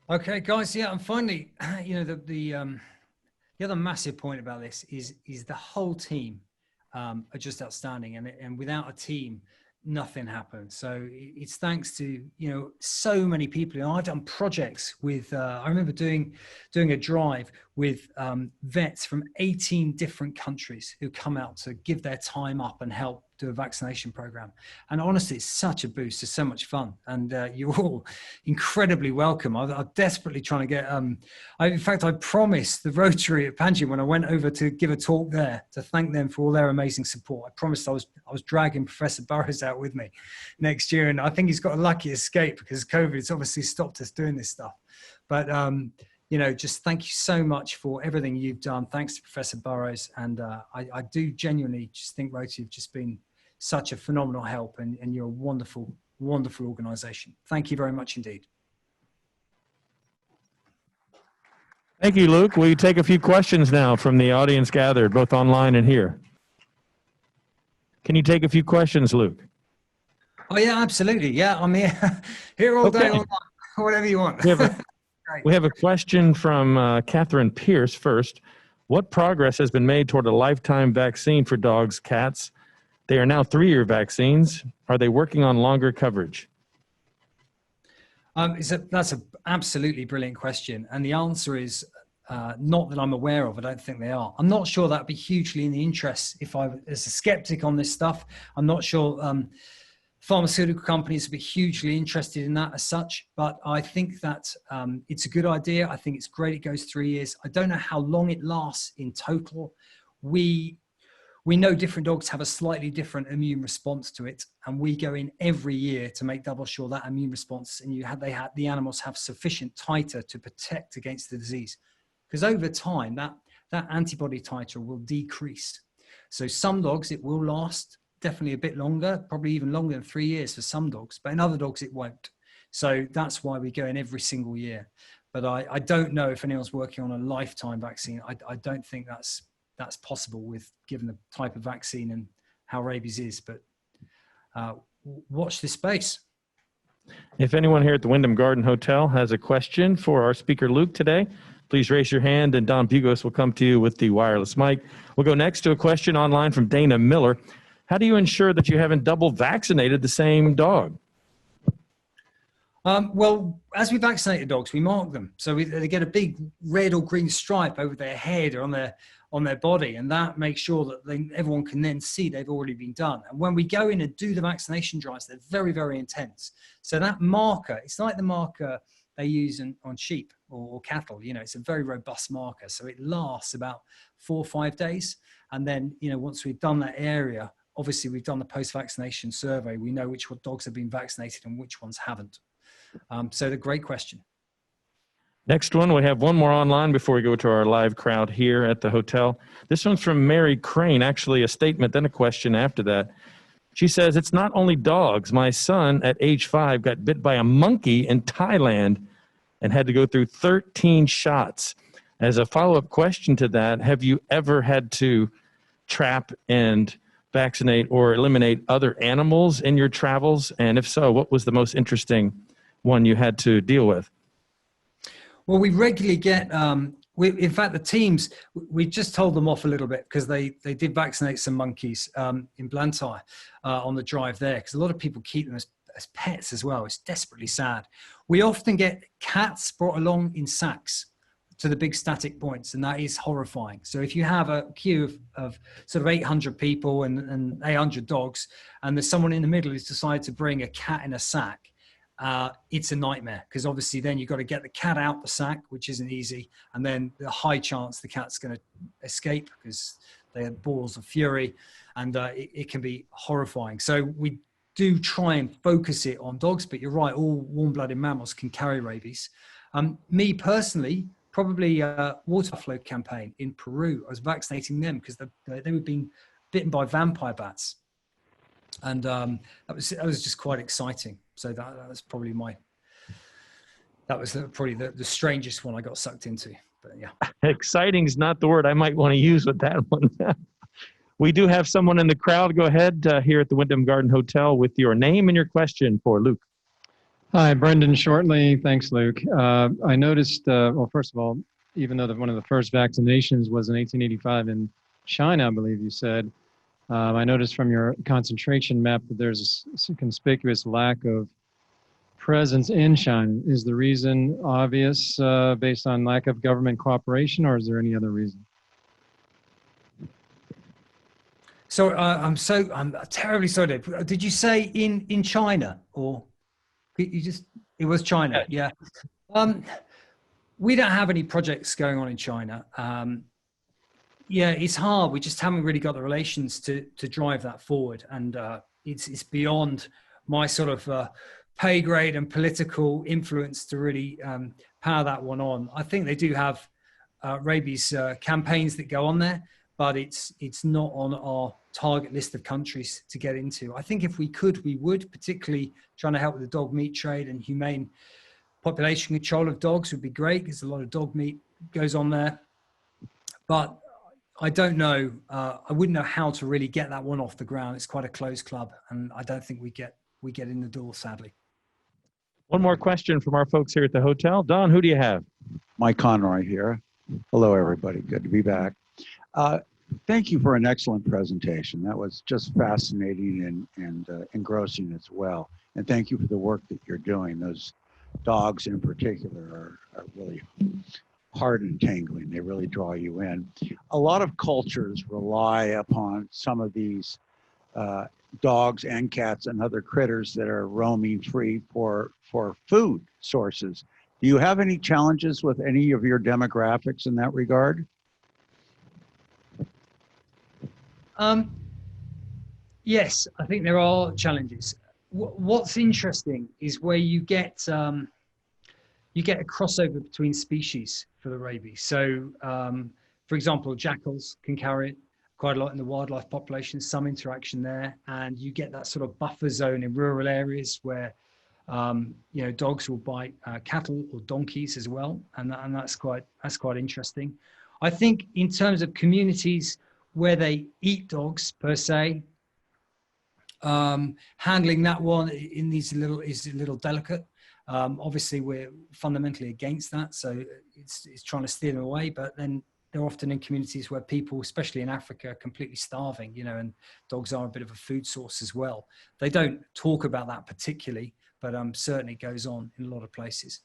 Okay, guys. Yeah, and finally, the other massive point about this is the whole team are just outstanding, and without a team, nothing happens. So it's thanks to so many people. I've done projects with. I remember doing a drive with vets from 18 different countries who come out to give their time up and help do a vaccination program. And honestly, it's such a boost. It's so much fun, and you're all incredibly welcome. I'm desperately trying to get. In fact, I promised the Rotary at Panjim when I went over to give a talk there to thank them for all their amazing support. I promised I was dragging Professor Burrows out with me next year, and I think he's got a lucky escape because COVID's obviously stopped us doing this stuff. But just thank you so much for everything you've done. Thanks to Professor Burrows, and I do genuinely just think Rotary have just been such a phenomenal help, and you're a wonderful, wonderful organization. Thank you very much indeed. Thank you, Luke. Will you take a few questions now from the audience gathered, both online and here? Can you take a few questions, Luke? Oh, yeah, absolutely. Yeah, I'm here all day, all night, whatever you want. We have a question from Catherine Pierce first. What progress has been made toward a lifetime vaccine for dogs, cats? They are now 3-year vaccines. Are they working on longer coverage? That's an absolutely brilliant question. And the answer is not that I'm aware of. I don't think they are. I'm not sure that would be hugely in the interest if I was a skeptic on this stuff. I'm not sure pharmaceutical companies would be hugely interested in that as such. But I think that it's a good idea. I think it's great it goes 3 years. I don't know how long it lasts in total. We know different dogs have a slightly different immune response to it, and we go in every year to make double sure that immune response and the animals have sufficient titer to protect against the disease. Because over time, that antibody titer will decrease. So some dogs, it will last definitely a bit longer, probably even longer than 3 years for some dogs, but in other dogs, it won't. So that's why we go in every single year. But I don't know if anyone's working on a lifetime vaccine. I don't think that's possible with given the type of vaccine and how rabies is, but watch this space. If anyone here at the Wyndham Garden Hotel has a question for our speaker, Luke, today, please raise your hand and Don Bugos will come to you with the wireless mic. We'll go next to a question online from Dana Miller. How do you ensure that you haven't double vaccinated the same dog? Well, as we vaccinate the dogs, we mark them. So they get a big red or green stripe over their head or on their body. And that makes sure that everyone can then see they've already been done. And when we go in and do the vaccination drives, they're very, very intense. So that marker, it's like the marker they use on sheep or cattle. You know, it's a very robust marker. So it lasts about 4 or 5 days. And then, you know, once we've done that area, obviously we've done the post-vaccination survey. We know which dogs have been vaccinated and which ones haven't. So the great question. Next one, we have one more online before we go to our live crowd here at the hotel. This one's from Mary Crane, actually a statement, then a question after that. She says, it's not only dogs. My son at age 5 got bit by a monkey in Thailand and had to go through 13 shots. As a follow-up question to that, have you ever had to trap and vaccinate or eliminate other animals in your travels? And if so, what was the most interesting one you had to deal with? Well, we regularly get, in fact, the teams, we just told them off a little bit because they did vaccinate some monkeys in Blantyre on the drive there, because a lot of people keep them as pets as well. It's desperately sad. We often get cats brought along in sacks to the big static points, and that is horrifying. So if you have a queue of sort of 800 people and 800 dogs, and there's someone in the middle who's decided to bring a cat in a sack, it's a nightmare, because obviously then you've got to get the cat out the sack, which isn't easy, and then the high chance the cat's going to escape because they have balls of fury, and it can be horrifying. So we do try and focus it on dogs, but you're right, all warm-blooded mammals can carry rabies. Me personally, probably water buffalo campaign in Peru. I was vaccinating them because they were being bitten by vampire bats, and that was just quite exciting. So that was probably probably the strangest one I got sucked into. But yeah, Exciting is not the word I might want to use with that one. We do have someone in the crowd. Go ahead here at the Wyndham Garden Hotel with your name and your question for Luke. Hi, Brendan Shortley. Thanks, Luke. I noticed, well, first of all, even though one of the first vaccinations was in 1885 in China, I believe you said, I noticed from your concentration map that there's a conspicuous lack of presence in China. Is the reason obvious based on lack of government cooperation, or is there any other reason? So I'm terribly sorry. Did you say in China, or it was China? Yeah. We don't have any projects going on in China. Yeah, it's hard. We just haven't really got the relations to drive that forward, and it's beyond my sort of pay grade and political influence to really power that one on. I think they do have rabies campaigns that go on there, but it's not on our target list of countries to get into. I think if we could, we would, particularly trying to help with the dog meat trade and humane population control of dogs would be great, because a lot of dog meat goes on there. But I don't know. I wouldn't know how to really get that one off the ground. It's quite a closed club, and I don't think we get in the door, sadly. One more question from our folks here at the hotel. Don, who do you have? Mike Conroy here. Hello, everybody. Good to be back. Thank you for an excellent presentation. That was just fascinating and engrossing as well. And thank you for the work that you're doing. Those dogs in particular are really hard and tangling. They really draw you in. A lot of cultures rely upon some of these dogs and cats and other critters that are roaming free for food sources. Do you have any challenges with any of your demographics in that regard? Yes, I think there are challenges. What's interesting is where you get a crossover between species for the rabies. So, for example, jackals can carry it quite a lot in the wildlife population, some interaction there, and you get that sort of buffer zone in rural areas where dogs will bite cattle or donkeys as well, and that's quite interesting. I think in terms of communities where they eat dogs per se, handling that one is a little delicate. Obviously, we're fundamentally against that, so it's trying to steer them away. But then they're often in communities where people, especially in Africa, are completely starving, and dogs are a bit of a food source as well. They don't talk about that particularly, but certainly goes on in a lot of places.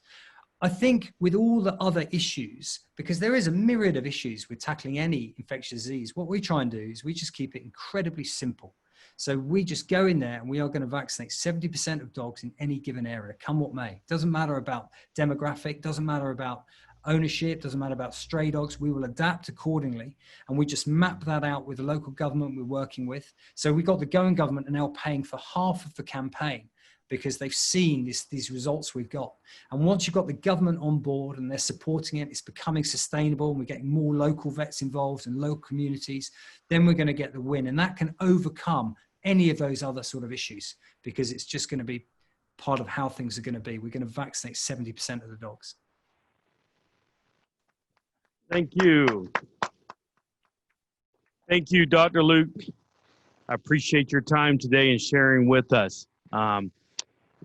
I think with all the other issues, because there is a myriad of issues with tackling any infectious disease, what we try and do is we just keep it incredibly simple. So we just go in there and we are going to vaccinate 70% of dogs in any given area, come what may. Doesn't matter about demographic, doesn't matter about ownership, doesn't matter about stray dogs. We will adapt accordingly. And we just map that out with the local government we're working with. So we got the going government are now paying for half of the campaign because they've seen these results we've got. And once you've got the government on board and they're supporting it, it's becoming sustainable and we're getting more local vets involved and local communities, then we're going to get the win. And that can overcome any of those other sort of issues because it's just going to be part of how things are going to be. We're going to vaccinate 70% of the dogs. Thank you. Thank you, Dr. Luke. I appreciate your time today and sharing with us.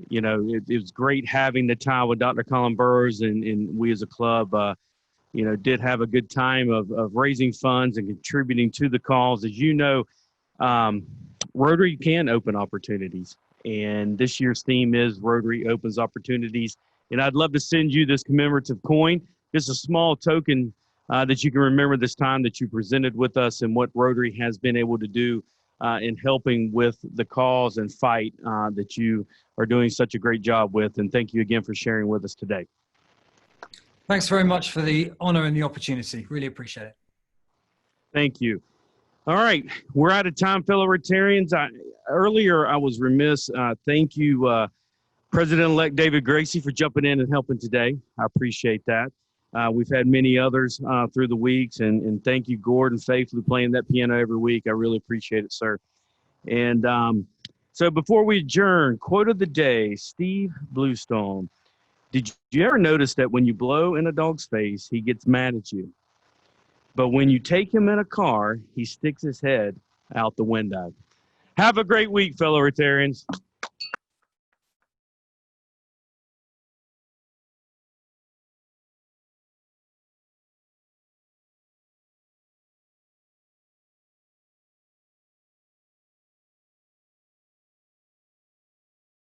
You know, it was great having the time with Dr. Colin Burrows, and we as a club, you know, did have a good time of raising funds and contributing to the cause. As you know, Rotary can open opportunities, and this year's theme is Rotary Opens Opportunities. And I'd love to send you this commemorative coin, just a small token that you can remember this time that you presented with us and what Rotary has been able to do in helping with the cause and fight that you are doing such a great job with. And thank you again for sharing with us today. Thanks very much for the honor and the opportunity. Really appreciate it. Thank you. All right, we're out of time, fellow Rotarians. Earlier, I was remiss. Thank you, President-elect David Gracie, for jumping in and helping today. I appreciate that. We've had many others through the weeks, and thank you, Gordon, faithfully playing that piano every week. I really appreciate it, sir. And so before we adjourn, quote of the day, Steve Bluestone. Did you ever notice that when you blow in a dog's face, he gets mad at you? But when you take him in a car, he sticks his head out the window. Have a great week, fellow Rotarians.